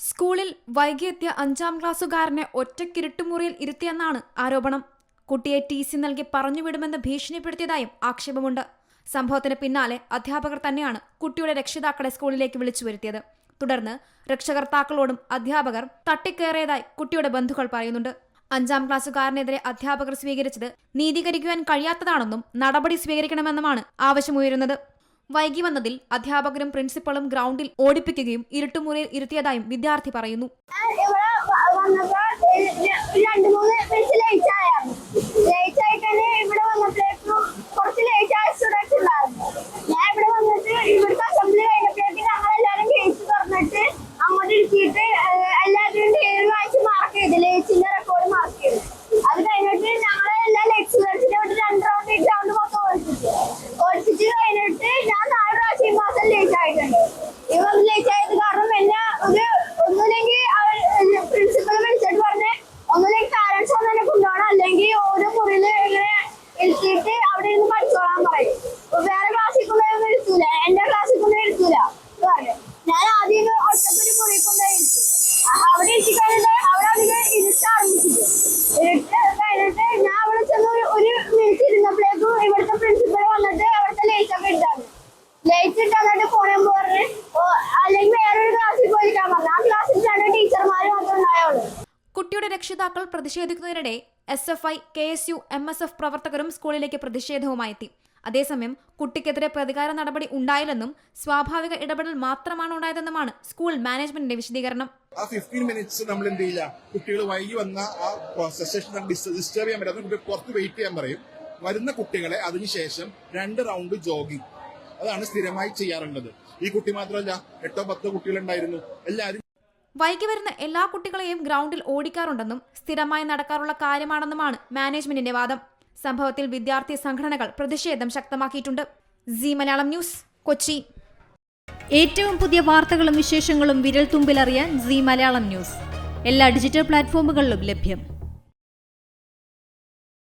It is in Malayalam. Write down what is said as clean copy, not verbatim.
സ്കൂളിൽ വൈകിയെത്തിയ 5ാം ക്ലാസ്സുകാരനെ ഒറ്റക്കിരുട്ടുമുറിയിൽ ഇരുത്തിയെന്നാണ് ആരോപണം. കുട്ടിയെ TC നൽകി പറഞ്ഞുവിടുമെന്ന് ഭീഷണിപ്പെടുത്തിയതായും ആക്ഷേപമുണ്ട്. സംഭവത്തിന് പിന്നാലെ അധ്യാപകർ തന്നെയാണ് കുട്ടിയുടെ രക്ഷിതാക്കളെ സ്കൂളിലേക്ക് വിളിച്ചു വരുത്തിയത്. തുടർന്ന് രക്ഷകർത്താക്കളോടും അധ്യാപകർ തട്ടിക്കയറിയതായി കുട്ടിയുടെ ബന്ധുക്കൾ പറയുന്നുണ്ട്. 5ാം ക്ലാസ്സുകാരനെതിരെ അധ്യാപകർ സ്വീകരിച്ചത് നീതീകരിക്കുവാൻ കഴിയാത്തതാണെന്നും നടപടി സ്വീകരിക്കണമെന്നുമാണ് ആവശ്യമുയരുന്നത്. വൈകി വന്നതിൽ അധ്യാപകരും പ്രിൻസിപ്പളും ഗ്രൗണ്ടിൽ ഓടിപ്പിക്കുകയും ഇരുട്ടുമുറിയിൽ ഇരുത്തിയതായും വിദ്യാർത്ഥി പറയുന്നു. കുട്ടിയുടെ രക്ഷിതാക്കൾ പ്രതിഷേധിക്കുന്നതിനിടെ SFI, KSU, MSF പ്രവർത്തകരും സ്കൂളിലേക്ക് പ്രതിഷേധവുമായി എത്തി. അതേസമയം കുട്ടിക്കെതിരെ പ്രതികാര നടപടി ഉണ്ടായില്ലെന്നും സ്വാഭാവിക ഇടപെടൽ മാത്രമാണ് ഉണ്ടായതെന്നുമാണ് സ്കൂൾ മാനേജ്മെന്റിന്റെ വിശദീകരണം. ആ 15 മിനിറ്റ്സ് നമ്മൾ എന്ത് ചെയ്യില്ല, കുട്ടികൾ വൈകി വന്ന ആ സെഷൻ ഡിസ്റ്റർബ് ചെയ്യാൻ പറ്റും, പുറത്ത് വെയിറ്റ് ചെയ്യാൻ പറയും. വരുന്ന കുട്ടികളെ അതിനുശേഷം 2 റൗണ്ട് ജോഗിങ്, അതാണ് സ്ഥിരമായി ചെയ്യാറുള്ളത്. ഈ കുട്ടി മാത്രമല്ല, 8-10 കുട്ടികളുണ്ടായിരുന്നു. എല്ലാവരും വൈകി വരുന്ന എല്ലാ കുട്ടികളെയും ഗ്രൗണ്ടിൽ ഓടിക്കാറുണ്ടെന്നും സ്ഥിരമായി നടക്കാറുള്ള കാര്യമാണെന്നുമാണ് മാനേജ്മെന്റിന്റെ വാദം. സംഭവത്തിൽ വിദ്യാർത്ഥി സംഘടനകൾ പ്രതിഷേധം ശക്തമാക്കിയിട്ടുണ്ട്. സീ മലയാളം ന്യൂസ്, കൊച്ചി. ഏറ്റവും പുതിയ വാർത്തകളും വിശേഷങ്ങളും വിരൽ തുമ്പിലറിയാൻ സീ മലയാളം ന്യൂസ് എല്ലാ ഡിജിറ്റൽ പ്ലാറ്റ്ഫോമുകളിലും ലഭ്യം.